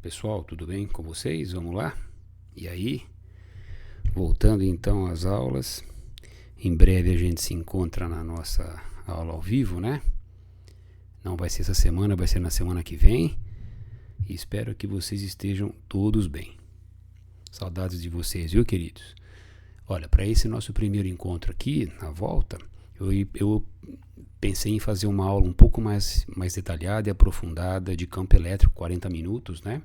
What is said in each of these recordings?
Pessoal, tudo bem com vocês? Vamos lá? E aí? Voltando então às aulas. Em breve a gente se encontra na nossa aula ao vivo, né? Não vai ser essa semana, vai ser na semana que vem. E espero que vocês estejam todos bem. Saudades de vocês, viu, queridos? Olha, para esse nosso primeiro encontro aqui, na volta, eu pensei em fazer uma aula um pouco mais detalhada e aprofundada de campo elétrico, 40 minutos, né?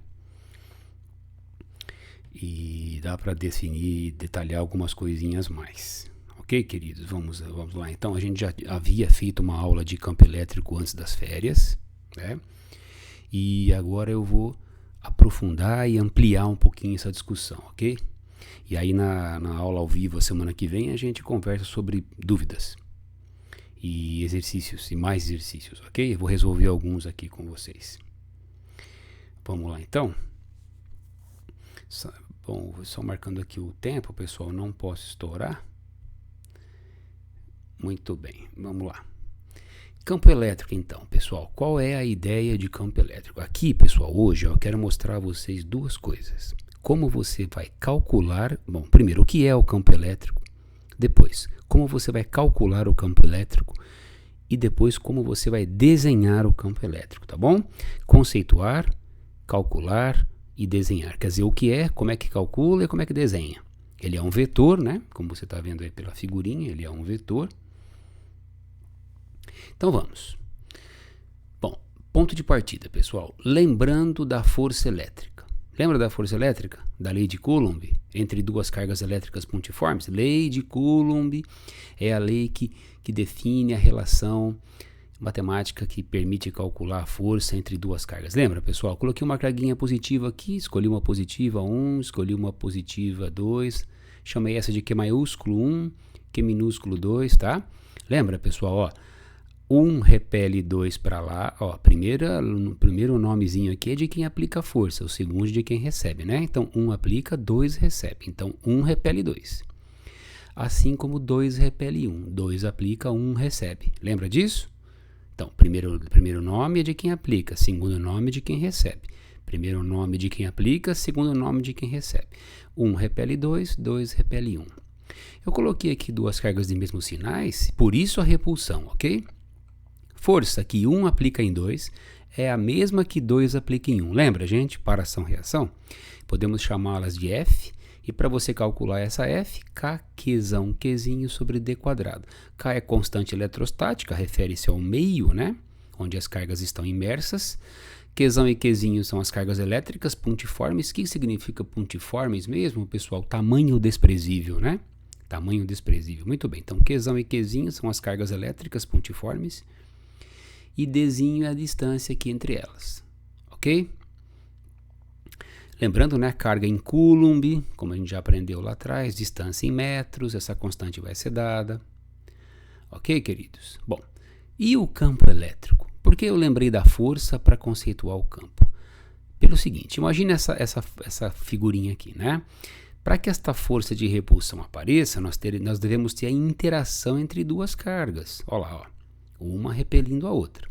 E dá para definir, detalhar algumas coisinhas mais. Ok, queridos? Vamos lá. Então, a gente já havia feito uma aula de campo elétrico antes das férias, né? E agora eu vou aprofundar e ampliar um pouquinho essa discussão, ok? E aí na aula ao vivo, a semana que vem, a gente conversa sobre dúvidas e exercícios, e mais exercícios, ok? Eu vou resolver alguns aqui com vocês. Vamos lá, então. Bom, só marcando aqui o tempo, pessoal, não posso estourar. Muito bem, vamos lá. Campo elétrico, então, pessoal, qual é a ideia de campo elétrico? Aqui, pessoal, hoje eu quero mostrar a vocês duas coisas. Como você vai calcular, bom, primeiro, o que é o campo elétrico? Depois, como você vai calcular o campo elétrico? E depois, como você vai desenhar o campo elétrico, tá bom? Conceituar, calcular e desenhar. Quer dizer, o que é, como é que calcula e como é que desenha. Ele é um vetor, né? Como você está vendo aí pela figurinha, ele é um vetor. Então vamos. Bom, ponto de partida, pessoal. Lembrando da força elétrica. Lembra da força elétrica? Da lei de Coulomb? Entre duas cargas elétricas pontiformes? Lei de Coulomb é a lei que define a relação matemática que permite calcular a força entre duas cargas. Lembra, pessoal? Coloquei uma carguinha positiva aqui, escolhi uma positiva 1, escolhi uma positiva 2, chamei essa de Q maiúsculo 1, Q minúsculo 2, tá? Lembra, pessoal? Ó, 1 repele 2 para lá, ó, primeiro nomezinho aqui é de quem aplica a força, o segundo de quem recebe, né? Então, 1 aplica, 2 recebe. Então, 1 repele 2. Assim como 2 repele 1. 2 aplica, 1 recebe. Lembra disso? Então, primeiro nome é de quem aplica, segundo nome é de quem recebe. Primeiro nome de quem aplica, segundo nome de quem recebe. 1 repele 2, 2 repele 1. Eu coloquei aqui duas cargas de mesmos sinais, por isso a repulsão, ok? Força que 1 aplica em 2 é a mesma que 2 aplica em 1. Lembra, gente? Para ação-reação. Podemos chamá-las de F. E para você calcular essa F, K, Qzão, Qzinho sobre D quadrado. K é constante eletrostática, refere-se ao meio, né? Onde as cargas estão imersas. Qzão e Qzinho são as cargas elétricas pontiformes. O que significa pontiformes mesmo, pessoal? Tamanho desprezível, né? Tamanho desprezível. Muito bem. Então, Qzão e Qzinho são as cargas elétricas pontiformes. E Dzinho é a distância aqui entre elas. Ok? Lembrando, né, carga em Coulomb, como a gente já aprendeu lá atrás, distância em metros, essa constante vai ser dada. Ok, queridos? Bom, e o campo elétrico? Por que eu lembrei da força para conceituar o campo? Pelo seguinte, imagine essa figurinha aqui, né? Para que esta força de repulsão apareça, nós devemos ter a interação entre duas cargas. Olha lá, ó, uma repelindo a outra.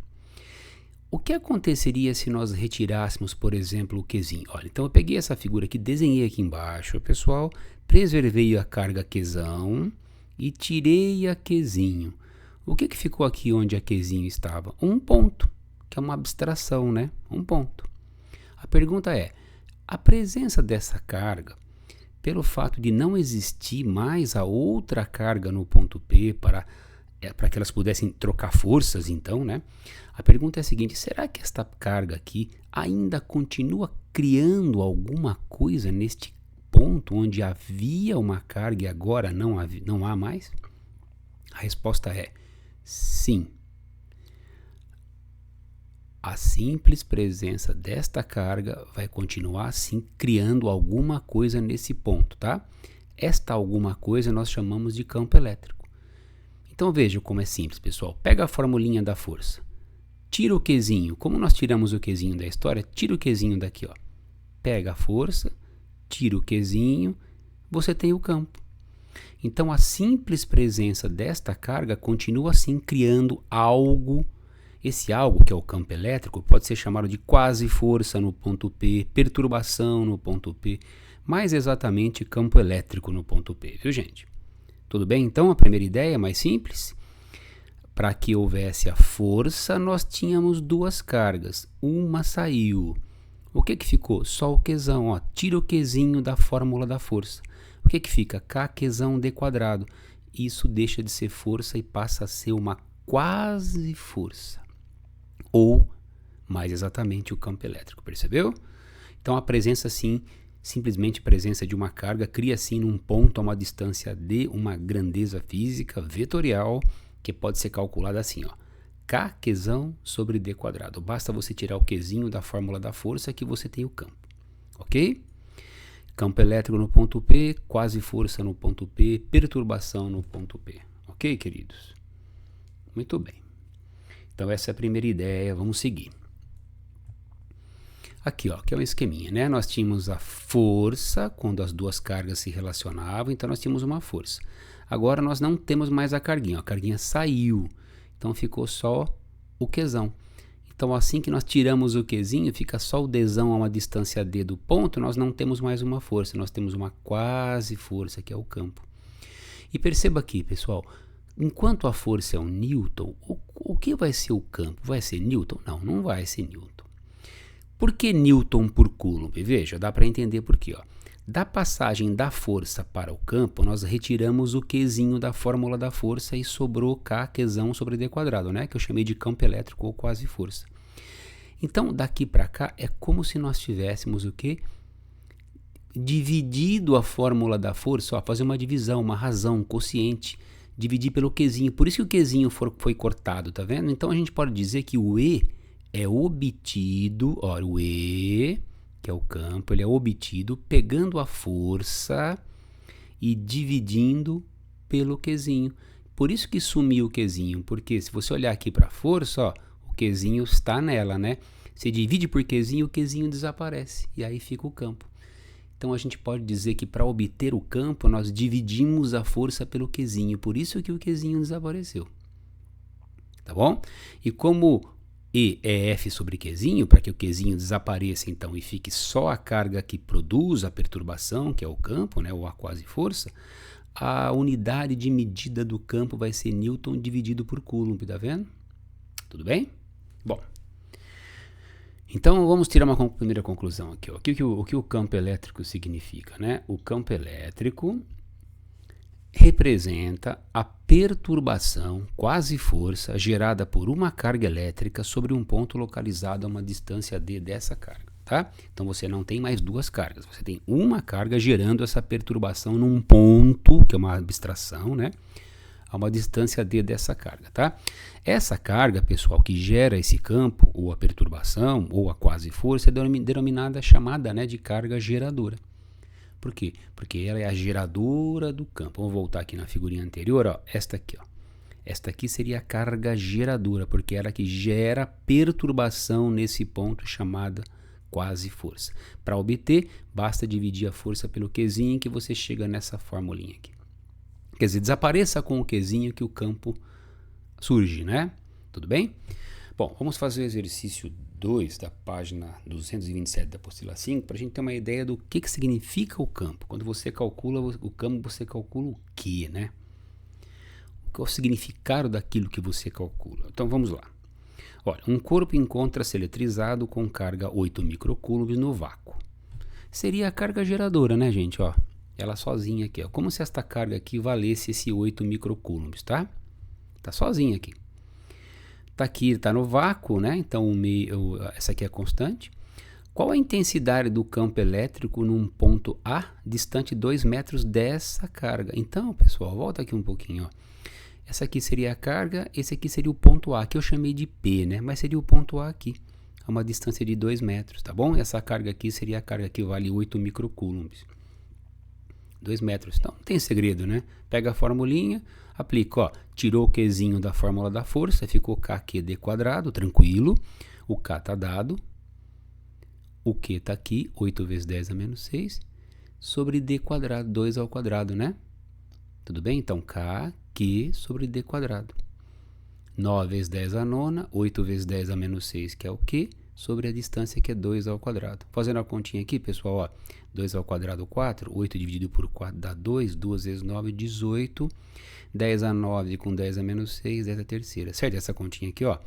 O que aconteceria se nós retirássemos, por exemplo, o Qzinho? Olha, então eu peguei essa figura aqui, desenhei aqui embaixo, pessoal, preservei a carga Qzão e tirei a Qzinho. O que ficou aqui onde a Qzinho estava? Um ponto, que é uma abstração, né? Um ponto. A pergunta é, a presença dessa carga, pelo fato de não existir mais a outra carga no ponto P para que elas pudessem trocar forças, então, né? A pergunta é a seguinte, será que esta carga aqui ainda continua criando alguma coisa neste ponto onde havia uma carga e agora não há mais? A resposta é sim. A simples presença desta carga vai continuar assim criando alguma coisa nesse ponto, tá? Esta alguma coisa nós chamamos de campo elétrico. Então veja como é simples, pessoal. Pega a formulinha da força. Tira o Qzinho. Como nós tiramos o Qzinho da história? Tira o Qzinho daqui, ó. Pega a força, tira o Qzinho, você tem o campo. Então a simples presença desta carga continua assim criando algo Esse algo, que é o campo elétrico, pode ser chamado de quase força no ponto P, perturbação no ponto P, mais exatamente campo elétrico no ponto P, viu, gente? Tudo bem? Então, a primeira ideia é mais simples. Para que houvesse a força, nós tínhamos duas cargas. Uma saiu. O que ficou? Só o Qzão. Ó. Tira o Qzinho da fórmula da força. O que fica? K Qzão D quadrado. Isso deixa de ser força e passa a ser uma quase força. Ou, mais exatamente, o campo elétrico. Percebeu? Então, a presença, sim, simplesmente presença de uma carga, cria, sim, num ponto a uma distância D, uma grandeza física vetorial, que pode ser calculada assim, ó, K Qzão sobre D quadrado. Basta você tirar o Qzinho da fórmula da força que você tem o campo, ok? Campo elétrico no ponto P, quase força no ponto P, perturbação no ponto P, ok, queridos? Muito bem. Então essa é a primeira ideia, vamos seguir. Aqui, ó, que é um esqueminha, né? Nós tínhamos a força quando as duas cargas se relacionavam, então nós tínhamos uma força. Agora nós não temos mais a carguinha saiu, então ficou só o Qzão. Então assim que nós tiramos o Qzinho, fica só o Dzão a uma distância D do ponto, nós não temos mais uma força, nós temos uma quase força, que é o campo. E perceba aqui, pessoal, enquanto a força é um Newton, o que vai ser o campo? Vai ser Newton? Não, não vai ser Newton. Por que Newton por Coulomb? Veja, dá para entender por quê, ó. Da passagem da força para o campo, nós retiramos o Qzinho da fórmula da força e sobrou K Qzão sobre D quadrado, né? Que eu chamei de campo elétrico ou quase força. Então, daqui para cá, é como se nós tivéssemos o quê? Dividido a fórmula da força, ó, fazer uma divisão, uma razão, um quociente, dividir pelo Qzinho. Por isso que o Qzinho foi cortado, tá vendo? Então, a gente pode dizer que o E é obtido, ó, o E, que é o campo, ele é obtido pegando a força e dividindo pelo Qzinho. Por isso que sumiu o Qzinho, porque se você olhar aqui para a força, ó, o Qzinho está nela, né? Você divide por Qzinho, o Qzinho desaparece e aí fica o campo. Então a gente pode dizer que para obter o campo, nós dividimos a força pelo Qzinho, por isso que o Qzinho desapareceu. Tá bom? E como E é F sobre Qzinho, para que o Qzinho desapareça então e fique só a carga que produz a perturbação, que é o campo, né, ou a quase força, a unidade de medida do campo vai ser Newton dividido por Coulomb, tá vendo? Tudo bem? Bom, então vamos tirar uma primeira conclusão aqui, ó. O que o campo elétrico significa, né? O campo elétrico representa a perturbação, quase força, gerada por uma carga elétrica sobre um ponto localizado a uma distância D dessa carga, tá? Então você não tem mais duas cargas, você tem uma carga gerando essa perturbação num ponto, que é uma abstração, né? A uma distância D dessa carga, tá? Essa carga, pessoal, que gera esse campo, ou a perturbação, ou a quase força, é denominada, chamada, né, de carga geradora. Por quê? Porque ela é a geradora do campo. Vamos voltar aqui na figurinha anterior, ó, esta aqui, ó. Esta aqui seria a carga geradora, porque ela que gera perturbação nesse ponto chamada quase força. Para obter, basta dividir a força pelo Qzinho que você chega nessa formulinha aqui. Quer dizer, desapareça com o Qzinho que o campo surge, né? Tudo bem? Bom, vamos fazer o exercício 2 da página 227 da apostila 5 para a gente ter uma ideia do que significa o campo. Quando você calcula o campo, você calcula o que, né? Qual é o significado daquilo que você calcula? Então vamos lá. Olha, um corpo encontra-se eletrizado com carga 8 microcoulombs no vácuo. Seria a carga geradora, né, gente? Ó, ela sozinha aqui, ó. Como se esta carga aqui valesse esse 8 microcoulombs, tá? Tá sozinha aqui. Tá aqui, tá no vácuo, né? Então essa aqui é a constante. Qual a intensidade do campo elétrico num ponto A distante 2 metros dessa carga? Então, pessoal, volta aqui um pouquinho, ó. Essa aqui seria a carga, esse aqui seria o ponto A, que eu chamei de P, né? Mas seria o ponto A aqui, a uma distância de 2 metros, tá bom? Essa carga aqui seria a carga que vale 8 microcoulombs. 2 metros. Então, não tem segredo, né? Pega a formulinha, aplica, ó. Tirou o Qzinho da fórmula da força, ficou KQD quadrado, tranquilo. O K tá dado. O Q tá aqui, 8 vezes 10 a menos 6, sobre D quadrado, 2 ao quadrado, né? Tudo bem? Então, KQ sobre D quadrado. 9 vezes 10 a nona, 8 vezes 10 a menos 6, que é o quê? Sobre a distância, que é 2 ao quadrado. Fazendo a continha aqui, pessoal, ó, 2 ao quadrado, 4, 8 dividido por 4 dá 2, 2 vezes 9, 18, 10 a 9 com 10 a menos 6, 10 a terceira, certo? Essa continha aqui, ó,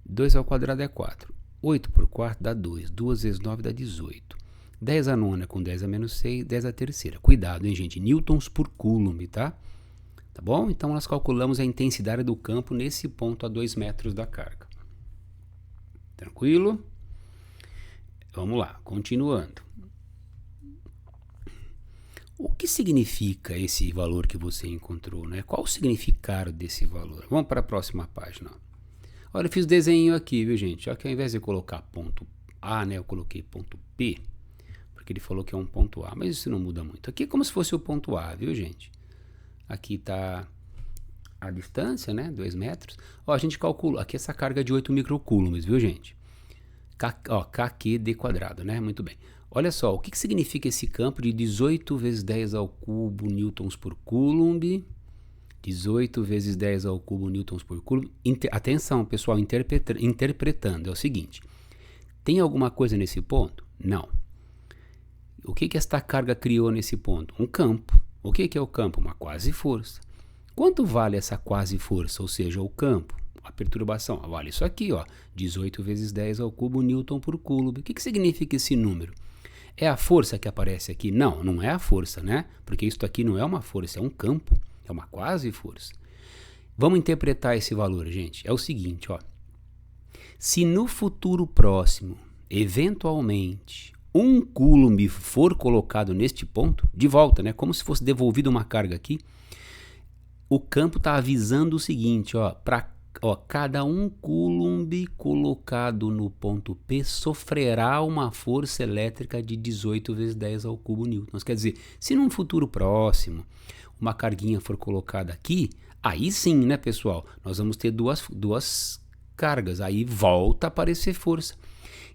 2 ao quadrado é 4, 8 por 4 dá 2, 2 vezes 9 dá 18, 10 a nona com 10 a menos 6, 10 a terceira. Cuidado, hein, gente? Newtons por Coulomb, tá? Tá bom? Então, nós calculamos a intensidade do campo nesse ponto a 2 metros da carga. Tranquilo? Vamos lá, continuando. O que significa esse valor que você encontrou, né? Qual o significado desse valor? Vamos para a próxima página. Olha, eu fiz desenho aqui, viu, gente? Só que ao invés de colocar ponto A, né, eu coloquei ponto P, porque ele falou que é um ponto A, mas isso não muda muito. Aqui é como se fosse o ponto A, viu, gente? Aqui está a distância, né, 2 metros. Ó, a gente calcula, aqui essa carga de 8 microcoulombs, viu, gente? KQd quadrado, né? Muito bem. Olha só, o que significa esse campo de 18 vezes 10 ao cubo newtons por coulomb? 18 vezes 10 ao cubo newtons por coulomb. Atenção, pessoal, interpretando. É o seguinte, tem alguma coisa nesse ponto? Não. O que esta carga criou nesse ponto? Um campo. O que é o campo? Uma quase força. Quanto vale essa quase força, ou seja, o campo? A perturbação, vale isso aqui, ó, 18 vezes 10 ao cubo newton por coulomb. O que significa esse número? É a força que aparece aqui? Não, não é a força, né? Porque isso aqui não é uma força, é um campo, é uma quase força. Vamos interpretar esse valor, gente. É o seguinte, ó. Se no futuro próximo, eventualmente, um coulomb for colocado neste ponto, de volta, né? Como se fosse devolvida uma carga aqui, o campo está avisando o seguinte, ó, cada um coulomb colocado no ponto P sofrerá uma força elétrica de 18 vezes 10 ao cubo newtons. Quer dizer, se num futuro próximo uma carguinha for colocada aqui, aí sim, né, pessoal, nós vamos ter duas cargas, aí volta a aparecer força.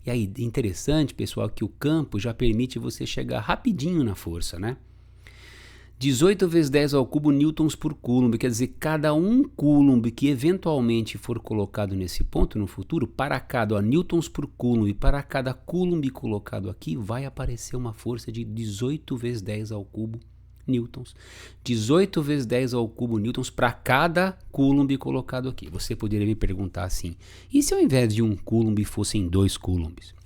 E aí, interessante, pessoal, que o campo já permite você chegar rapidinho na força, né? 18 vezes 10 ao cubo newtons por coulomb, quer dizer, cada um coulomb que eventualmente for colocado nesse ponto no futuro, para cada newtons por coulomb, para cada coulomb colocado aqui, vai aparecer uma força de 18 vezes 10 ao cubo newtons. 18 vezes 10 ao cubo newtons para cada coulomb colocado aqui. Você poderia me perguntar assim, e se ao invés de um coulomb fossem 2 coulombs?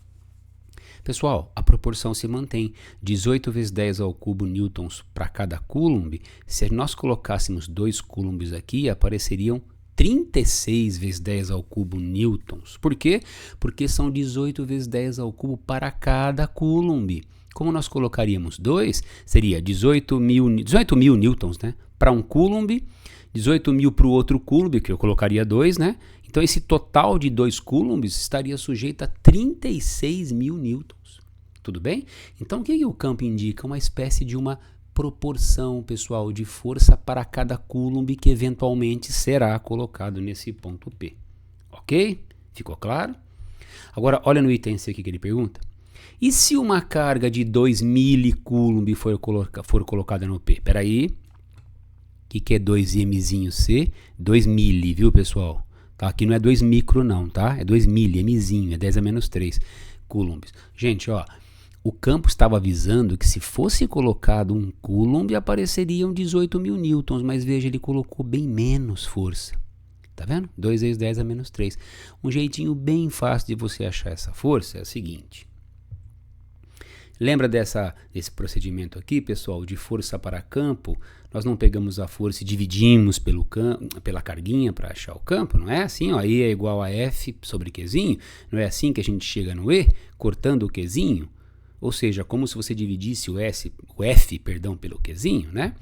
Pessoal, a proporção se mantém, 18 vezes 10 ao cubo newtons para cada coulomb. Se nós colocássemos 2 coulombs aqui, apareceriam 36 vezes 10 ao cubo newtons. Por quê? Porque são 18 vezes 10 ao cubo para cada coulomb. Como nós colocaríamos 2, seria 18 mil newtons, né? Para um coulomb, 18 mil para o outro coulomb, que eu colocaria 2, né? Então, esse total de 2 coulombs estaria sujeito a 36 mil newtons. Tudo bem? Então, o que o campo indica? Uma espécie de uma proporção, pessoal, de força para cada coulomb que eventualmente será colocado nesse ponto P. Ok? Ficou claro? Agora, olha no item C aqui que ele pergunta. E se uma carga de 2 milicoulomb for colocada no P? Espera aí. O que é 2mzinho C? 2 mili, viu, pessoal? Tá, aqui não é 2 micro não, tá? É 2 mili, mzinho, é 10 a menos 3 coulombs. Gente, ó, o campo estava avisando que se fosse colocado um coulomb, apareceriam 18 mil newtons, mas veja, ele colocou bem menos força. Tá vendo? 2 vezes 10 a menos 3. Um jeitinho bem fácil de você achar essa força é o seguinte. Lembra desse procedimento aqui, pessoal, de força para campo? Nós não pegamos a força e dividimos pela carguinha para achar o campo, não é assim? Ó, E é igual a F sobre Qzinho, não é assim que a gente chega no E, cortando o Qzinho? Ou seja, como se você dividisse o F pelo Qzinho, né?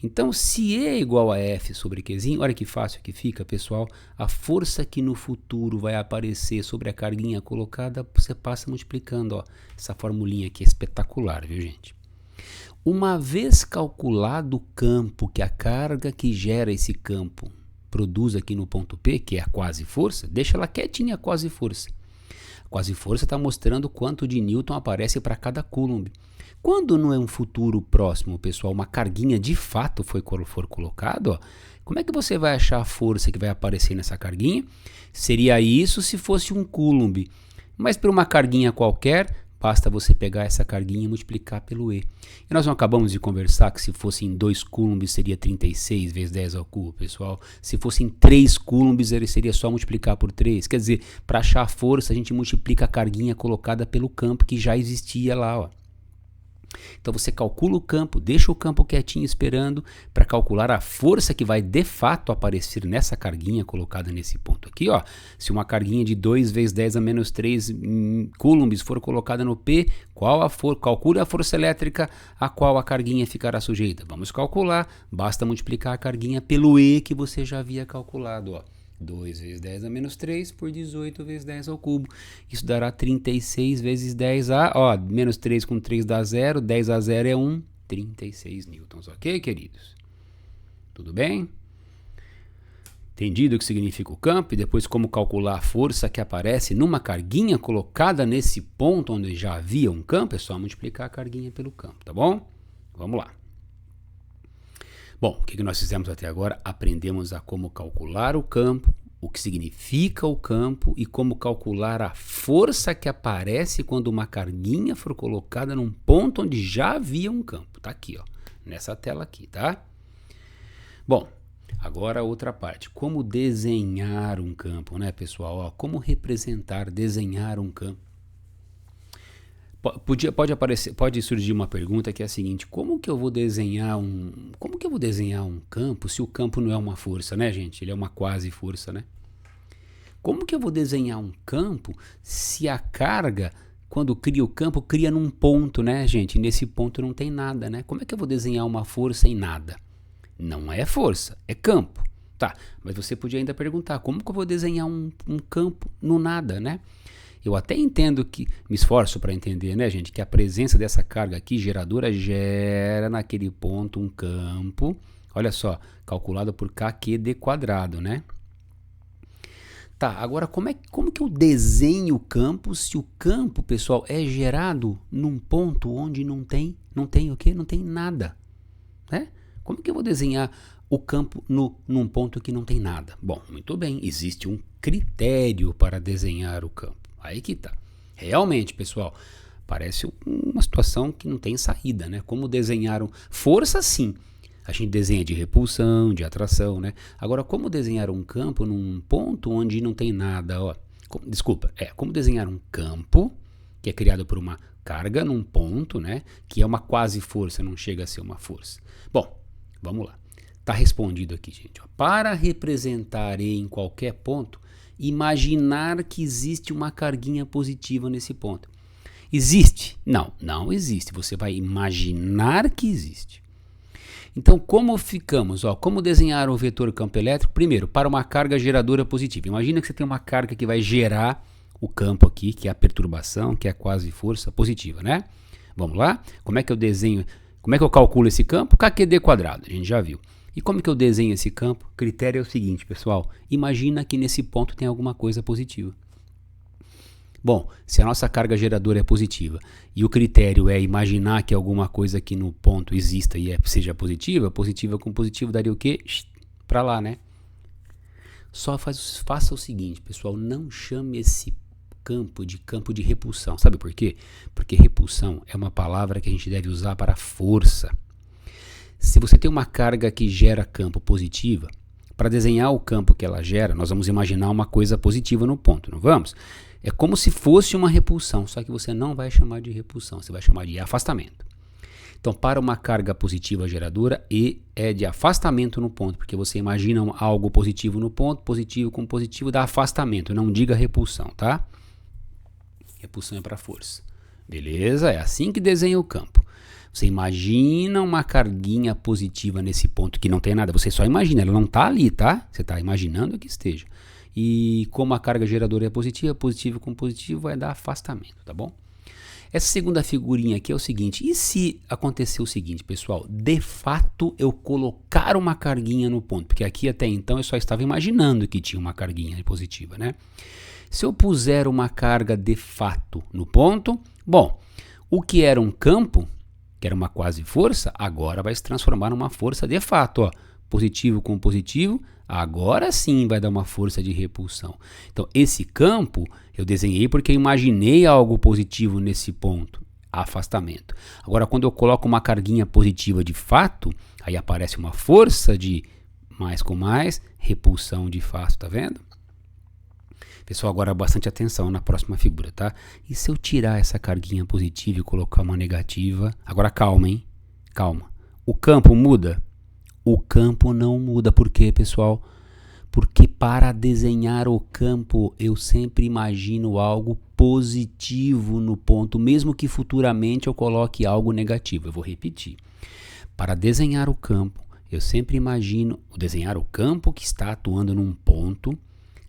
Então, se E é igual a F sobre Qzinho, olha que fácil que fica, pessoal. A força que no futuro vai aparecer sobre a carguinha colocada, você passa multiplicando, ó. Essa formulinha aqui é espetacular, viu, gente? Uma vez calculado o campo, que a carga que gera esse campo produz aqui no ponto P, que é a quase força, deixa ela quietinha a quase força. A quase força está mostrando quanto de Newton aparece para cada coulomb. Quando não é um futuro próximo, pessoal, uma carguinha de fato for colocado, ó, Como é que você vai achar a força que vai aparecer nessa carguinha? Seria isso se fosse um Coulomb. Mas por uma carguinha qualquer, basta você pegar essa carguinha e multiplicar pelo E. E nós não acabamos de conversar que se fosse em 2 coulombs seria 36 vezes 10 ao cubo, pessoal. Se fosse em 3 coulombs, ele seria só multiplicar por 3. Quer dizer, para achar a força, a gente multiplica a carguinha colocada pelo campo que já existia lá, ó. Então você calcula o campo, deixa o campo quietinho esperando para calcular a força que vai de fato aparecer nessa carguinha colocada nesse ponto aqui, ó. Se uma carguinha de 2 vezes 10 a menos 3 coulombs for colocada no P, calcule a força elétrica a qual a carguinha ficará sujeita. Vamos calcular, basta multiplicar a carguinha pelo E que você já havia calculado, ó. 2 vezes 10 a menos 3 por 18 vezes 10 ao cubo. Isso dará 36 vezes 10 a... Ó, menos 3 com 3 dá 0. 10 a 0 é 1. 36 newtons. Ok, queridos? Tudo bem? Entendido o que significa o campo e depois como calcular a força que aparece numa carguinha colocada nesse ponto onde já havia um campo? É só multiplicar a carguinha pelo campo, tá bom? Vamos lá. Bom, o que nós fizemos até agora? Aprendemos a como calcular o campo, o que significa o campo e como calcular a força que aparece quando uma carguinha for colocada num ponto onde já havia um campo. Tá aqui, ó, nessa tela aqui, tá? Bom, agora a outra parte. Como desenhar um campo, né, pessoal? Ó, como representar, desenhar um campo. Pode surgir uma pergunta que é a seguinte: como que eu vou desenhar um campo se o campo não é uma força, né, gente? Ele é uma quase força, né? Como que eu vou desenhar um campo se a carga, quando cria o campo, cria num ponto, né, gente? Nesse ponto não tem nada, né? Como é que eu vou desenhar uma força em nada? Não é força, é campo. Tá, mas você podia ainda perguntar: como que eu vou desenhar um campo no nada, né? Eu até entendo que, me esforço para entender, né, gente, que a presença dessa carga aqui geradora gera naquele ponto um campo, olha só, calculado por kqd quadrado, né? Tá, agora como que eu desenho o campo se o campo, pessoal, é gerado num ponto onde não tem o quê? Não tem nada, né? Como que eu vou desenhar o campo num ponto que não tem nada? Bom, muito bem, existe um critério para desenhar o campo. Aí que tá. Realmente, pessoal, parece uma situação que não tem saída, né? Como desenhar força, sim. A gente desenha de repulsão, de atração, né? Agora, como desenhar um campo num ponto onde não tem nada, ó. Como desenhar um campo que é criado por uma carga num ponto, né? Que é uma quase força, não chega a ser uma força. Bom, vamos lá. Tá respondido aqui, gente. Ó. Para representar E em qualquer ponto, imaginar que existe uma carguinha positiva nesse ponto. Existe? Não, não existe. Você vai imaginar que existe. Então, como ficamos? Ó, como desenhar o vetor campo elétrico? Primeiro, para uma carga geradora positiva. Imagina que você tem uma carga que vai gerar o campo aqui, que é a perturbação, que é a quase força positiva, né? Vamos lá? Como é que eu desenho? Como é que eu calculo esse campo? kqd quadrado, a gente já viu. E como que eu desenho esse campo? O critério é o seguinte, pessoal. Imagina que nesse ponto tem alguma coisa positiva. Bom, se a nossa carga geradora é positiva e o critério é imaginar que alguma coisa aqui no ponto exista e seja positiva, positiva com positivo daria o quê? Para lá, né? Só faça o seguinte, pessoal. Não chame esse campo de repulsão. Sabe por quê? Porque repulsão é uma palavra que a gente deve usar para força. Se você tem uma carga que gera campo positiva, para desenhar o campo que ela gera, nós vamos imaginar uma coisa positiva no ponto, não vamos? É como se fosse uma repulsão, só que você não vai chamar de repulsão, você vai chamar de afastamento. Então, para uma carga positiva geradora, E é de afastamento no ponto, porque você imagina algo positivo no ponto, positivo com positivo dá afastamento, não diga repulsão, tá? Repulsão é para força. Beleza? É assim que desenha o campo. Você imagina uma carguinha positiva nesse ponto que não tem nada. Você só imagina, ela não está ali, tá? Você está imaginando que esteja. E como a carga geradora é positiva, positivo com positivo vai dar afastamento, tá bom? Essa segunda figurinha aqui é o seguinte. E se acontecer o seguinte, pessoal? De fato, eu colocar uma carguinha no ponto. Porque aqui até então eu só estava imaginando que tinha uma carguinha positiva, né? Se eu puser uma carga de fato no ponto, bom, o que era um campo, que era uma quase força, agora vai se transformar numa força de fato, ó, positivo com positivo, agora sim vai dar uma força de repulsão. Então, esse campo eu desenhei porque eu imaginei algo positivo nesse ponto, afastamento. Agora, quando eu coloco uma carguinha positiva de fato, aí aparece uma força de mais com mais, repulsão de fato, tá vendo? Pessoal, agora bastante atenção na próxima figura, tá? E se eu tirar essa carguinha positiva e colocar uma negativa? Agora calma, hein? Calma. O campo muda? O campo não muda. Por quê, pessoal? Porque para desenhar o campo, eu sempre imagino algo positivo no ponto, mesmo que futuramente eu coloque algo negativo. Eu vou repetir. Para desenhar o campo, eu sempre imagino desenhar o campo que está atuando num ponto,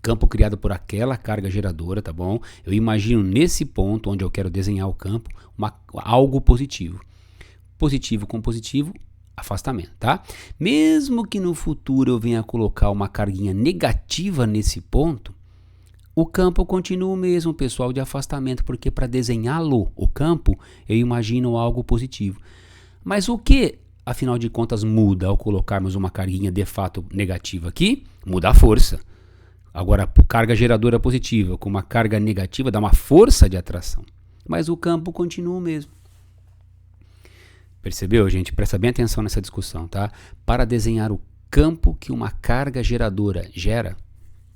campo criado por aquela carga geradora, tá bom? Eu imagino nesse ponto onde eu quero desenhar o campo, algo positivo. Positivo com positivo, afastamento, tá? Mesmo que no futuro eu venha colocar uma carguinha negativa nesse ponto, o campo continua o mesmo, pessoal, de afastamento, porque para desenhá-lo, o campo, eu imagino algo positivo. Mas o que, afinal de contas, muda ao colocarmos uma carguinha de fato negativa aqui? Muda a força. Agora, carga geradora positiva com uma carga negativa dá uma força de atração. Mas o campo continua o mesmo. Percebeu, gente? Presta bem atenção nessa discussão, tá? Para desenhar o campo que uma carga geradora gera,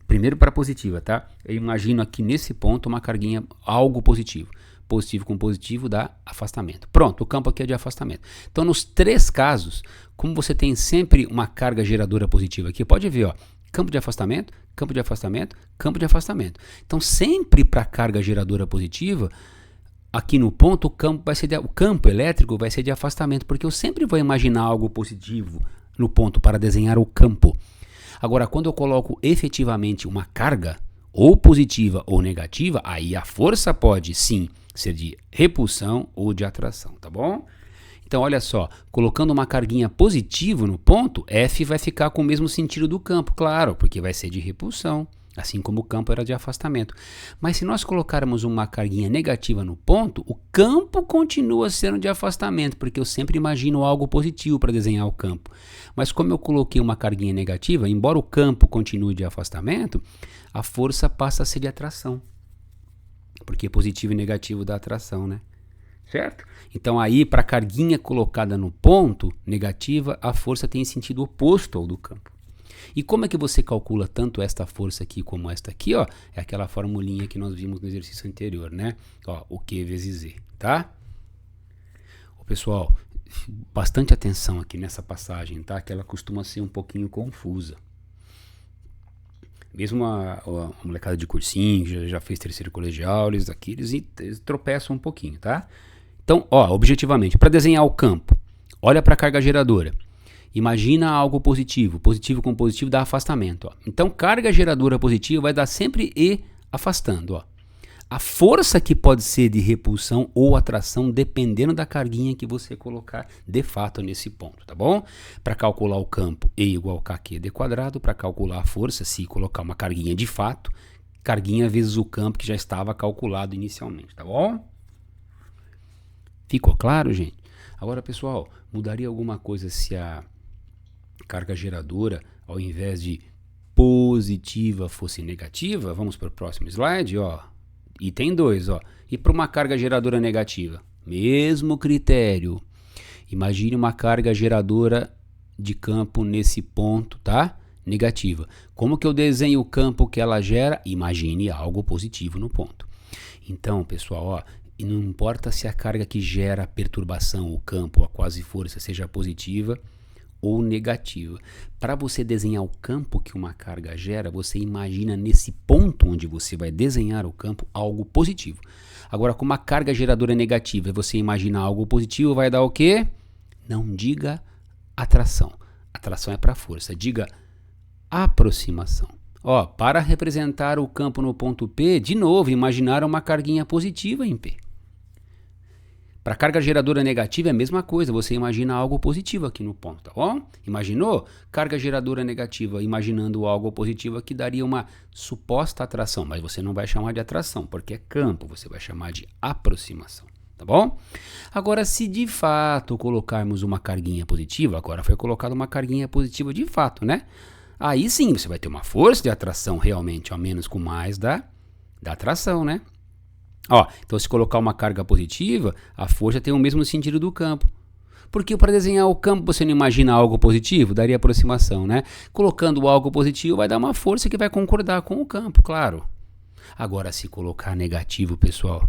primeiro para positiva, tá? Eu imagino aqui nesse ponto uma carguinha, algo positivo. Positivo com positivo dá afastamento. Pronto, o campo aqui é de afastamento. Então, nos três casos, como você tem sempre uma carga geradora positiva aqui, pode ver, ó, campo de afastamento, campo de afastamento, campo de afastamento. Então, sempre para carga geradora positiva, aqui no ponto, o campo elétrico vai ser de afastamento, porque eu sempre vou imaginar algo positivo no ponto para desenhar o campo. Agora, quando eu coloco efetivamente uma carga, ou positiva ou negativa, aí a força pode sim ser de repulsão ou de atração, tá bom? Então, olha só, colocando uma carguinha positiva no ponto, F vai ficar com o mesmo sentido do campo, claro, porque vai ser de repulsão, assim como o campo era de afastamento. Mas se nós colocarmos uma carguinha negativa no ponto, o campo continua sendo de afastamento, porque eu sempre imagino algo positivo para desenhar o campo. Mas como eu coloquei uma carguinha negativa, embora o campo continue de afastamento, a força passa a ser de atração. Porque positivo e negativo dá atração, né? Certo? Então aí, para a carguinha colocada no ponto negativa, a força tem sentido oposto ao do campo. E como é que você calcula tanto esta força aqui como esta aqui, ó? É aquela formulinha que nós vimos no exercício anterior, né? Ó, o Q vezes Z, tá? Ô, pessoal, bastante atenção aqui nessa passagem, tá? Que ela costuma ser um pouquinho confusa. Mesmo a molecada de cursinho, já fez terceiro colegial, eles tropeçam um pouquinho, tá? Então, ó, objetivamente, para desenhar o campo, olha para a carga geradora. Imagina algo positivo. Positivo com positivo dá afastamento, ó. Então, carga geradora positiva vai dar sempre E afastando, ó. A força que pode ser de repulsão ou atração, dependendo da carguinha que você colocar de fato nesse ponto, tá bom? Para calcular o campo, E igual a KQD quadrado. Para calcular a força, se colocar uma carguinha de fato, carguinha vezes o campo que já estava calculado inicialmente, tá bom? Ficou claro, gente? Agora, pessoal, mudaria alguma coisa se a carga geradora, ao invés de positiva, fosse negativa? Vamos para o próximo slide, ó. Item 2, ó. E para uma carga geradora negativa? Mesmo critério. Imagine uma carga geradora de campo nesse ponto, tá? Negativa. Como que eu desenho o campo que ela gera? Imagine algo positivo no ponto. Então, pessoal, ó, e não importa se a carga que gera a perturbação, o campo, a quase força, seja positiva ou negativa. Para você desenhar o campo que uma carga gera, você imagina nesse ponto onde você vai desenhar o campo algo positivo. Agora, com uma carga geradora negativa, você imagina algo positivo, vai dar o quê? Não diga atração. Atração é para força. Diga aproximação. Ó, para representar o campo no ponto P, de novo, imaginar uma carguinha positiva em P. Para carga geradora negativa é a mesma coisa, você imagina algo positivo aqui no ponto, tá bom? Imaginou? Carga geradora negativa, imaginando algo positivo aqui daria uma suposta atração, mas você não vai chamar de atração, porque é campo, você vai chamar de aproximação, tá bom? Agora, se de fato colocarmos uma carguinha positiva, agora foi colocada uma carguinha positiva de fato, né? Aí sim, você vai ter uma força de atração realmente, ao menos com mais da atração, né? Ó, então se colocar uma carga positiva, a força tem o mesmo sentido do campo. Porque para desenhar o campo você não imagina algo positivo? Daria aproximação, né? Colocando algo positivo vai dar uma força que vai concordar com o campo, claro. Agora, se colocar negativo, pessoal,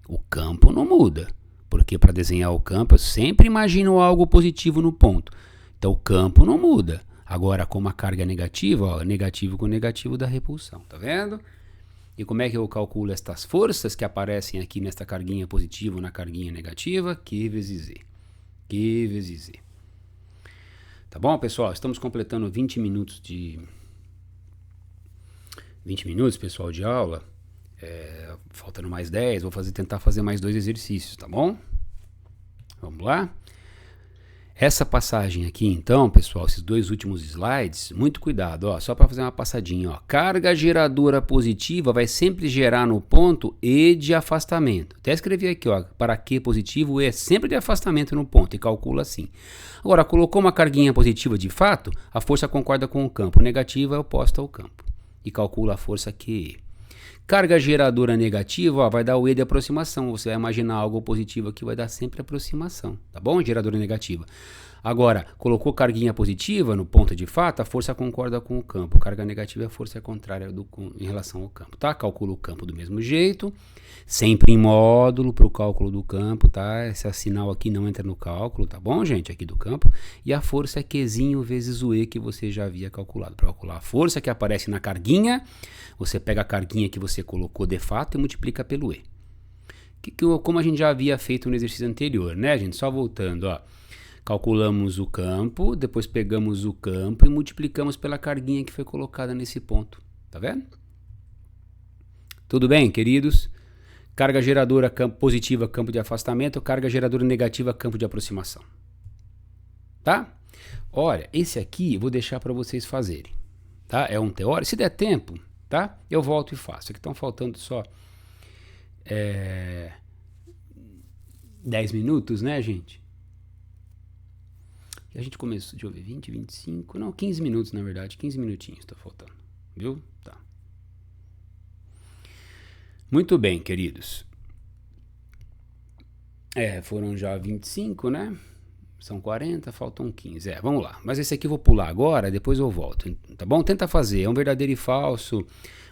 o campo não muda. Porque para desenhar o campo eu sempre imagino algo positivo no ponto. Então o campo não muda. Agora, com uma carga negativa, ó, negativo com negativo dá repulsão, tá vendo? E como é que eu calculo estas forças que aparecem aqui nesta carguinha positiva ou na carguinha negativa? Q vezes Z. Q vezes Z. Tá bom, pessoal? Estamos completando 20 minutos, pessoal, de aula. Faltando mais 10, vou tentar fazer mais 2 exercícios, tá bom? Vamos lá? Essa passagem aqui, então, pessoal, esses 2 últimos slides, muito cuidado, ó, só para fazer uma passadinha, ó. Carga geradora positiva vai sempre gerar no ponto E de afastamento. Até escrevi aqui, ó, para Q positivo, o E é sempre de afastamento no ponto e calcula assim. Agora, colocou uma carguinha positiva de fato, a força concorda com o campo, negativa é oposta ao campo e calcula a força QE. Carga geradora negativa, ó, vai dar o E de aproximação. Você vai imaginar algo positivo aqui, vai dar sempre aproximação, tá bom? Geradora negativa. Agora, colocou carguinha positiva no ponto de fato, a força concorda com o campo. Carga negativa é a força contrária em relação ao campo, tá? Calcula o campo do mesmo jeito, sempre em módulo para o cálculo do campo, tá? Esse sinal aqui não entra no cálculo, tá bom, gente? Aqui do campo. E a força é Qzinho vezes o E que você já havia calculado. Para calcular a força que aparece na carguinha, você pega a carguinha que você colocou de fato e multiplica pelo E. Como a gente já havia feito no exercício anterior, né, gente? Só voltando, ó. Calculamos o campo, depois pegamos o campo e multiplicamos pela carguinha que foi colocada nesse ponto. Tá vendo? Tudo bem, queridos? Carga geradora positiva, campo de afastamento. Carga geradora negativa, campo de aproximação. Tá? Olha, esse aqui eu vou deixar para vocês fazerem. Tá? É um teórico. Se der tempo, tá? Eu volto e faço. Aqui estão faltando só 10 minutos, né, gente? A gente começou, deixa eu ver, 20, 25, não, 15 minutos na verdade, 15 minutinhos tá faltando, viu? Tá. Muito bem, queridos. Foram já 25, né? São 40, faltam 15. Vamos lá. Mas esse aqui eu vou pular agora, depois eu volto, tá bom? Tenta fazer, é um verdadeiro e falso,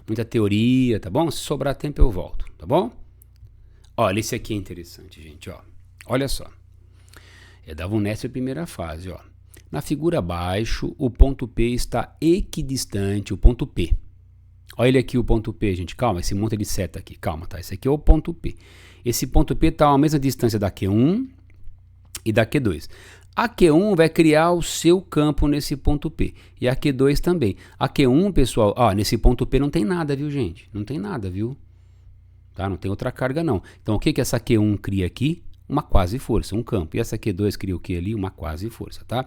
muita teoria, tá bom? Se sobrar tempo eu volto, tá bom? Olha, esse aqui é interessante, gente, ó. Olha só. Dava um nessa primeira fase, ó. Na figura abaixo, o ponto P está equidistante, o ponto P. Olha ele aqui, o ponto P, gente. Calma, esse monte de seta aqui. Calma, tá? Esse aqui é o ponto P. Esse ponto P está à mesma distância da Q1 e da Q2. A Q1 vai criar o seu campo nesse ponto P. E a Q2 também. A Q1, pessoal, ó, nesse ponto P não tem nada, viu, gente? Não tem nada, viu? Tá? Não tem outra carga, não. Então, o que essa Q1 cria aqui? Uma quase força, um campo. E essa Q2 cria o que ali? Uma quase força, tá?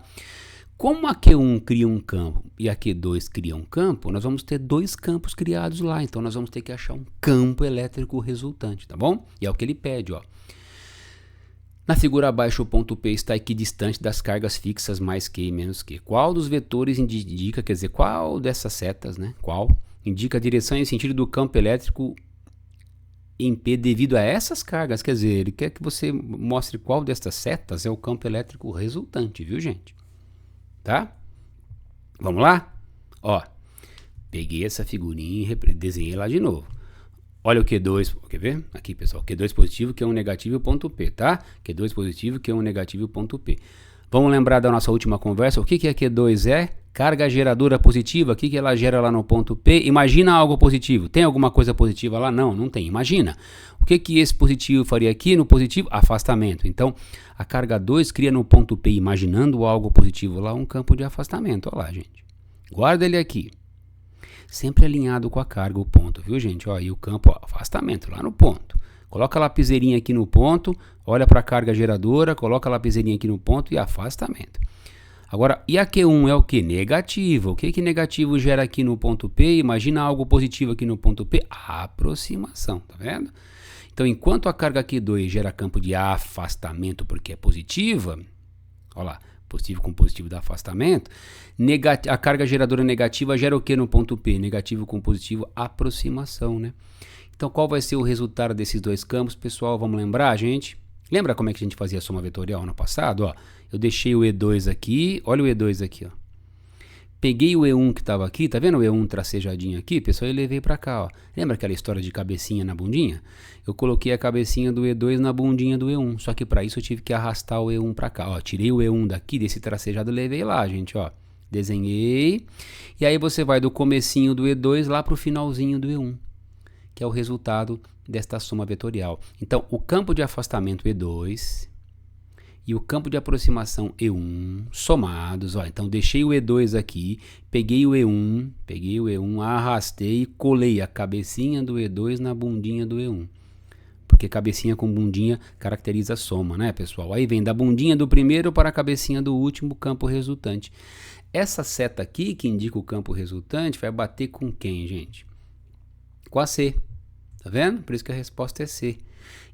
Como a Q1 cria um campo e a Q2 cria um campo, nós vamos ter 2 campos criados lá. Então, nós vamos ter que achar um campo elétrico resultante, tá bom? E é o que ele pede, ó. Na figura abaixo, o ponto P está equidistante das cargas fixas mais Q e menos Q. Qual dos vetores indica, quer dizer, qual dessas setas, né? Qual indica a direção e sentido do campo elétrico em P devido a essas cargas? Quer dizer, ele quer que você mostre qual dessas setas é o campo elétrico resultante, viu, gente? Tá? Vamos lá? Ó, peguei essa figurinha e desenhei lá de novo. Olha o Q2, quer ver? Aqui, pessoal, Q2 positivo, que é um negativo e o ponto P, tá? Q2 positivo, que é um negativo e o ponto P. Vamos lembrar da nossa última conversa? O que a Q2 é? Carga geradora positiva. O que ela gera lá no ponto P? Imagina algo positivo. Tem alguma coisa positiva lá? Não, não tem. Imagina. O que esse positivo faria aqui no positivo? Afastamento. Então, a carga 2 cria no ponto P, imaginando algo positivo lá, um campo de afastamento. Olha lá, gente. Guarda ele aqui. Sempre alinhado com a carga, o ponto, viu, gente? Ó, e o campo, ó, afastamento, lá no ponto. Coloca a lapiseirinha aqui no ponto, olha para a carga geradora, coloca a lapiseirinha aqui no ponto e afastamento. Agora, e a Q1 é o que? Negativo. O que negativo gera aqui no ponto P? Imagina algo positivo aqui no ponto P. Aproximação, tá vendo? Então, enquanto a carga Q2 gera campo de afastamento porque é positiva, olha lá, positivo com positivo dá afastamento, a carga geradora negativa gera o que no ponto P? Negativo com positivo, aproximação, né? Então, qual vai ser o resultado desses dois campos, pessoal? Vamos lembrar, gente? Lembra como é que a gente fazia a soma vetorial no passado? Ó, eu deixei o E2 aqui, olha o E2 aqui, ó. Peguei o E1 que estava aqui, tá vendo o E1 tracejadinho aqui? Pessoal, eu levei para cá, ó. Lembra aquela história de cabecinha na bundinha? Eu coloquei a cabecinha do E2 na bundinha do E1, só que para isso eu tive que arrastar o E1 para cá, ó. Tirei o E1 daqui, desse tracejado, levei lá, gente, ó. Desenhei. E aí você vai do comecinho do E2 lá pro finalzinho do E1, que é o resultado desta soma vetorial. Então, o campo de afastamento E2 e o campo de aproximação E1 somados, ó, então deixei o E2 aqui, peguei o E1, arrastei e colei a cabecinha do E2 na bundinha do E1. Porque cabecinha com bundinha caracteriza a soma, né, pessoal? Aí vem da bundinha do primeiro para a cabecinha do último, campo resultante. Essa seta aqui, que indica o campo resultante, vai bater com quem, gente? Com a C. Tá vendo? Por isso que a resposta é C.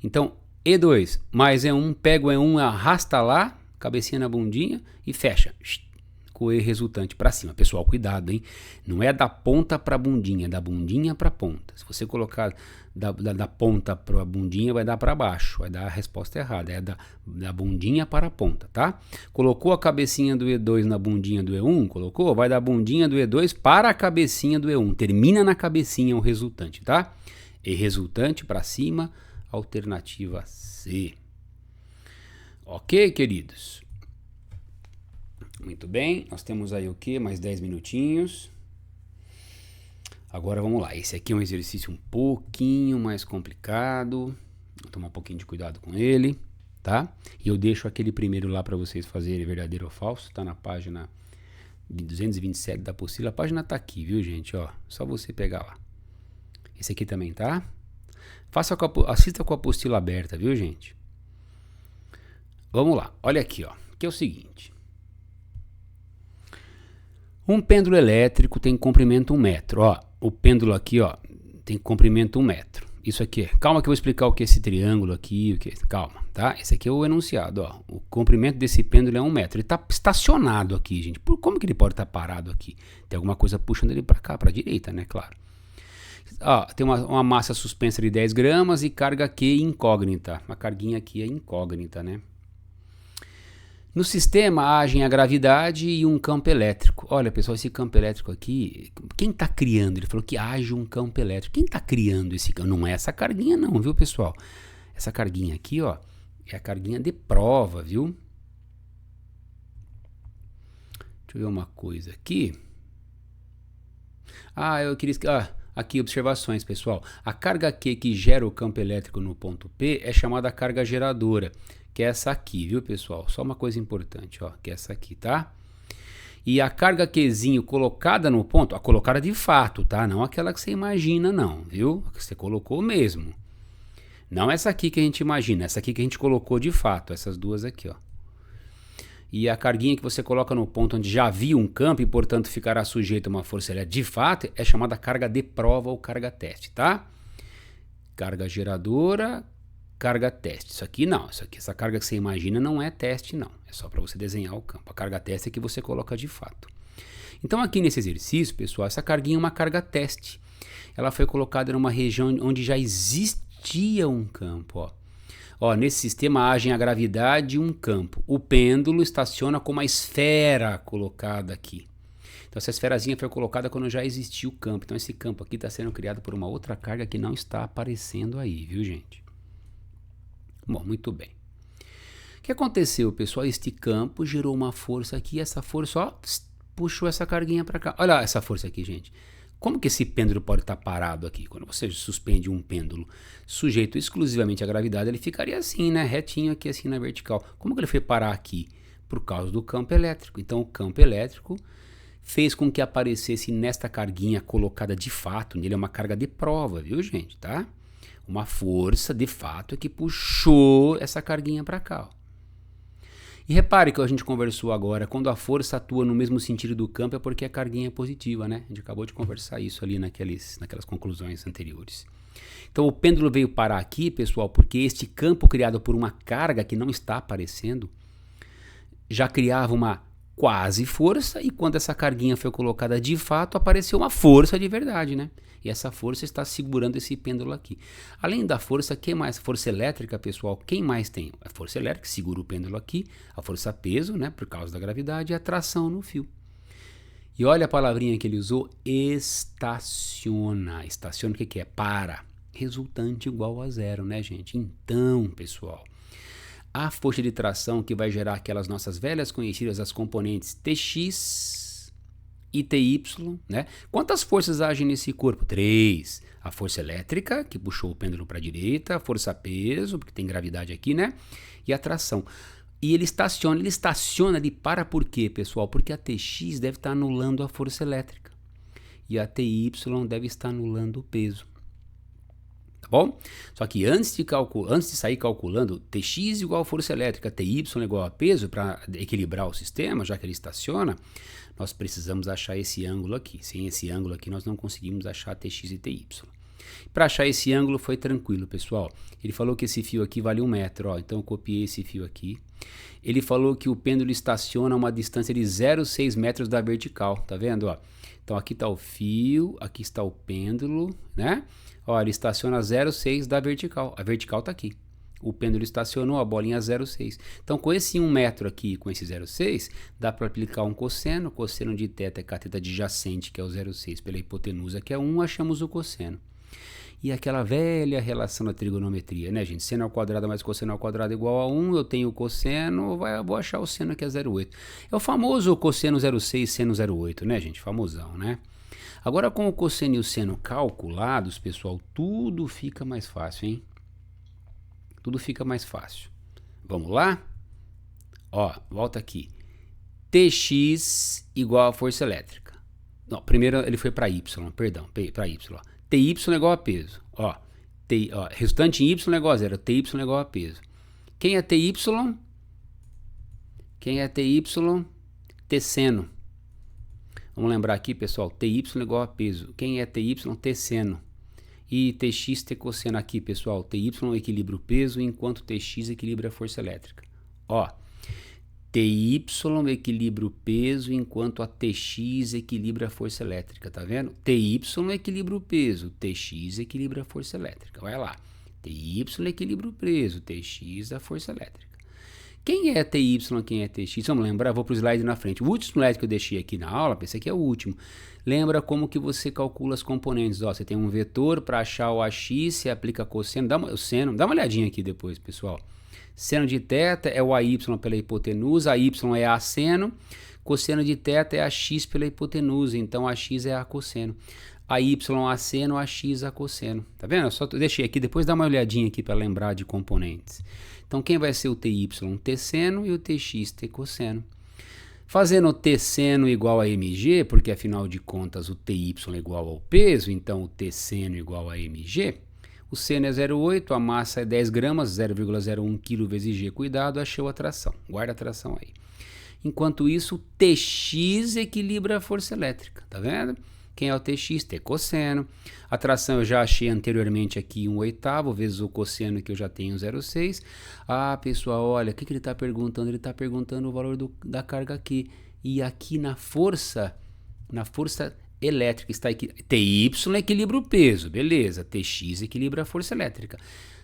Então, E2 mais E1, pega o E1, arrasta lá, cabecinha na bundinha e fecha. Com o E resultante para cima. Pessoal, cuidado, hein? Não é da ponta para a bundinha, é da bundinha para a ponta. Se você colocar da ponta para a bundinha, vai dar para baixo, vai dar a resposta errada. É da bundinha para a ponta, tá? Colocou a cabecinha do E2 na bundinha do E1, colocou, vai da bundinha do E2 para a cabecinha do E1. Termina na cabecinha o resultante, tá? E resultante para cima, alternativa C. Ok, queridos? Muito bem, nós temos aí o que? Mais 10 minutinhos. Agora vamos lá, esse aqui é um exercício um pouquinho mais complicado. Vou tomar um pouquinho de cuidado com ele, tá? E eu deixo aquele primeiro lá para vocês fazerem verdadeiro ou falso, tá na página 227 da apostila. A página tá aqui, viu, gente? Ó, só você pegar lá. Esse aqui também tá. Assista com a apostila aberta, viu, gente? Vamos lá, olha aqui, ó, que é o seguinte. Um pêndulo elétrico tem comprimento 1 metro, ó. O pêndulo aqui, ó, tem comprimento 1 metro. Isso aqui, calma que eu vou explicar o que é esse triângulo aqui, o que é, calma, tá? Esse aqui é o enunciado, ó. O comprimento desse pêndulo é 1 metro. Ele tá estacionado aqui, gente. Como que ele pode estar parado aqui? Tem alguma coisa puxando ele para cá, para a direita, né? Claro. Ó, tem uma massa suspensa de 10 gramas e carga Q incógnita. A carguinha aqui é incógnita, né? No sistema agem a gravidade e um campo elétrico. Olha, pessoal, esse campo elétrico aqui, quem está criando? Ele falou que age um campo elétrico. Quem está criando esse campo? Não é essa carguinha não, viu, pessoal? Essa carguinha aqui, ó, é a carguinha de prova, viu? Deixa eu ver uma coisa aqui. Eu queria... aqui, observações, pessoal. A carga Q que gera o campo elétrico no ponto P é chamada carga geradora, que é essa aqui, viu, pessoal? Só uma coisa importante, ó, que é essa aqui, tá? E a carga Qzinho colocada no ponto, a colocada de fato, tá? Não aquela que você imagina, não, viu? Que você colocou mesmo. Não essa aqui que a gente imagina, essa aqui que a gente colocou de fato, essas duas aqui, ó. E a carguinha que você coloca no ponto onde já havia um campo e, portanto, ficará sujeito a uma força elétrica de fato, é chamada carga de prova ou carga teste, tá? Carga geradora, carga teste. Isso aqui não, essa carga que você imagina não é teste, não. É só para você desenhar o campo. A carga teste é que você coloca de fato. Então, aqui nesse exercício, pessoal, essa carguinha é uma carga teste. Ela foi colocada numa região onde já existia um campo, ó. Ó, nesse sistema agem a gravidade e um campo. O pêndulo estaciona com uma esfera colocada aqui. Então, essa esferazinha foi colocada quando já existia o campo. Então, esse campo aqui está sendo criado por uma outra carga que não está aparecendo aí, viu, gente? Bom, muito bem. O que aconteceu, pessoal? Este campo gerou uma força aqui. Essa força, ó, puxou essa carguinha para cá. Olha essa força aqui, gente. Como que esse pêndulo pode estar parado aqui? Quando você suspende um pêndulo sujeito exclusivamente à gravidade, ele ficaria assim, né? Retinho aqui, assim, na vertical. Como que ele foi parar aqui? Por causa do campo elétrico. Então, o campo elétrico fez com que aparecesse nesta carguinha colocada de fato. Nele é uma carga de prova, viu, gente? Tá? Uma força, de fato, é que puxou essa carguinha para cá, ó. E repare que a gente conversou agora, quando a força atua no mesmo sentido do campo é porque a carguinha é positiva, né? A gente acabou de conversar isso ali naquelas conclusões anteriores. Então o pêndulo veio parar aqui, pessoal, porque este campo criado por uma carga que não está aparecendo já criava uma quase força, e quando essa carguinha foi colocada de fato, apareceu uma força de verdade, né? E essa força está segurando esse pêndulo aqui. Além da força, quem mais? Força elétrica, pessoal, quem mais tem? A força elétrica segura o pêndulo aqui, a força peso, né, por causa da gravidade, e a tração no fio. E olha a palavrinha que ele usou, estaciona. Estaciona o que é? Para. Resultante igual a zero, né, gente? Então, pessoal, a força de tração que vai gerar aquelas nossas velhas conhecidas, as componentes Tx e Ty, né? Quantas forças agem nesse corpo? 3. A força elétrica, que puxou o pêndulo para a direita, a força peso, porque tem gravidade aqui, né? E a tração. E ele estaciona, ele para por quê, pessoal? Porque a Tx deve estar anulando a força elétrica. E a Ty deve estar anulando o peso. Tá bom? Só que antes de sair calculando Tx igual a força elétrica, Ty igual a peso, para equilibrar o sistema, já que ele estaciona, nós precisamos achar esse ângulo aqui. Sem esse ângulo aqui, nós não conseguimos achar Tx e Ty. Para achar esse ângulo foi tranquilo, pessoal. Ele falou que esse fio aqui vale 1 metro, ó, então eu copiei esse fio aqui. Ele falou que o pêndulo estaciona a uma distância de 0,6 metros da vertical, tá vendo? Ó? Então aqui está o fio, aqui está o pêndulo, né? Ó, ele estaciona a 0,6 da vertical, a vertical está aqui. O pêndulo estacionou a bolinha a 0,6. Então com esse 1 metro aqui, com esse 0,6, dá para aplicar um cosseno. O cosseno de θ é cateto adjacente, que é o 0,6, pela hipotenusa, que é 1, achamos o cosseno. E aquela velha relação da trigonometria, né, gente? Seno ao quadrado mais cosseno ao quadrado é igual a 1, eu tenho o cosseno, vou achar o seno que é 0,8. É o famoso cosseno 0,6, seno 0,8, né, gente? Famosão, né? Agora, com o cosseno e o seno calculados, pessoal, tudo fica mais fácil, hein? Tudo fica mais fácil. Vamos lá? Ó, volta aqui. Tx igual a força elétrica. Não, primeiro ele foi para y, perdão, para y, ó. Ty é igual a peso. Ó, resultante em y é igual a zero. Ty é igual a peso. Quem é Ty? Quem é Ty? Tesseno. Vamos lembrar aqui, pessoal. Ty é igual a peso. Quem é Ty? Tesseno. E Tx, T cosseno aqui, pessoal. Ty equilibra o peso, enquanto Tx equilibra a força elétrica. Ó, Ty equilibra o peso, enquanto a Tx equilibra a força elétrica, tá vendo? Ty equilibra o peso, Tx equilibra a força elétrica. Vai lá. Ty equilibra o peso, Tx a força elétrica. Quem é Ty, quem é Tx? Vamos lembrar, vou para o slide na frente. O último slide que eu deixei aqui na aula, esse aqui é o último. Lembra como que você calcula as componentes. Ó, você tem um vetor, para achar o ax, você aplica cosseno, dá uma olhadinha aqui depois, pessoal. Seno de θ é o AY pela hipotenusa, AY é A seno, cosseno de θ é AX pela hipotenusa, então AX é A cosseno. AY A seno, AX A cosseno. Tá vendo? Eu só deixei aqui, depois dá uma olhadinha aqui para lembrar de componentes. Então quem vai ser o Ty? T seno, e o Tx T cosseno. Fazendo o T seno igual a mg, porque afinal de contas o Ty é igual ao peso, então o T seno igual a mg. O seno é 0,8, a massa é 10 gramas, 0,01 kg vezes g. Cuidado, achou a tração. Guarda a tração aí. Enquanto isso, o Tx equilibra a força elétrica. Tá vendo? Quem é o Tx? T cosseno. A tração eu já achei anteriormente aqui 1/8 vezes o cosseno, que eu já tenho 0,6. Ah, pessoal, olha, o que ele está perguntando? Ele está perguntando o valor da carga aqui. E aqui na força elétrica está aqui. Ty equilibra o peso, beleza. Tx equilibra a força elétrica.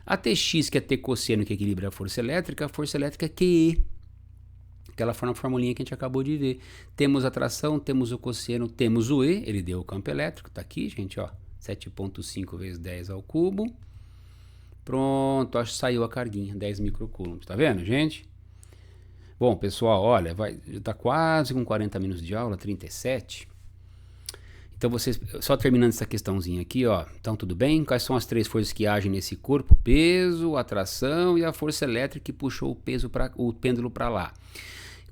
A Tx, que é T cosseno, que equilibra a força elétrica é QE. Aquela formulinha que a gente acabou de ver. Temos a tração, temos o cosseno, temos o E, ele deu o campo elétrico, tá aqui, gente, ó. 7,5 vezes 10 ao cubo. Pronto, acho que saiu a carguinha, 10 microcoulombs, tá vendo, gente? Bom, pessoal, olha, já tá quase com 40 minutos de aula, 37. Então, vocês, só terminando essa questãozinha aqui, ó. Então, tudo bem? Quais são as 3 forças que agem nesse corpo? Peso, a tração e a força elétrica que puxou o pêndulo para lá.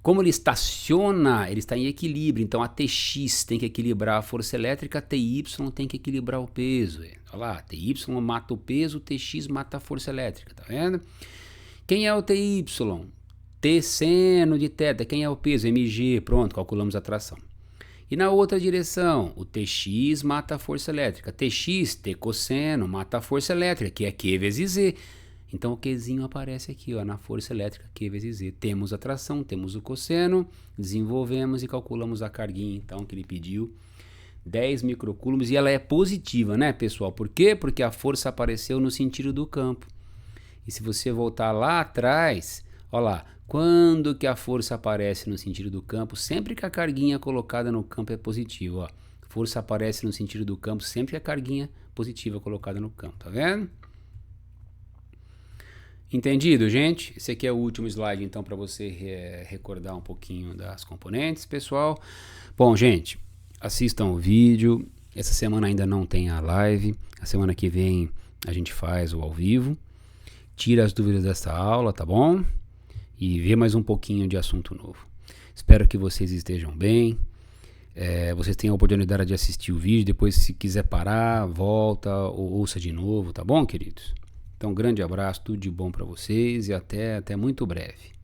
Como ele estaciona, ele está em equilíbrio. Então, a Tx tem que equilibrar a força elétrica, a Ty tem que equilibrar o peso. Olha lá, Ty mata o peso, Tx mata a força elétrica, tá vendo? Quem é o Ty? T seno de θ. Quem é o peso? mg. Pronto, calculamos a tração. E na outra direção, o Tx mata a força elétrica. Tx, T cosseno, mata a força elétrica, que é Q vezes Z. Então o Qzinho aparece aqui, ó, na força elétrica Q vezes Z. Temos a tração, temos o cosseno, desenvolvemos e calculamos a carguinha, então, que ele pediu. 10 microcoulombs, e ela é positiva, né, pessoal? Por quê? Porque a força apareceu no sentido do campo. E se você voltar lá atrás, ó lá, quando que a força aparece no sentido do campo? Sempre que a carguinha colocada no campo é positiva, ó. Força aparece no sentido do campo sempre que a carguinha positiva colocada no campo, tá vendo? Entendido, gente? Esse aqui é o último slide, então, para você recordar um pouquinho das componentes, pessoal. Bom, gente, assistam o vídeo. Essa semana ainda não tem a live. A semana que vem a gente faz o ao vivo. Tira as dúvidas dessa aula, tá bom? E vê mais um pouquinho de assunto novo. Espero que vocês estejam bem. Vocês tenham a oportunidade de assistir o vídeo. Depois, se quiser parar, volta ou ouça de novo, tá bom, queridos? Então, um grande abraço, tudo de bom para vocês e até muito breve.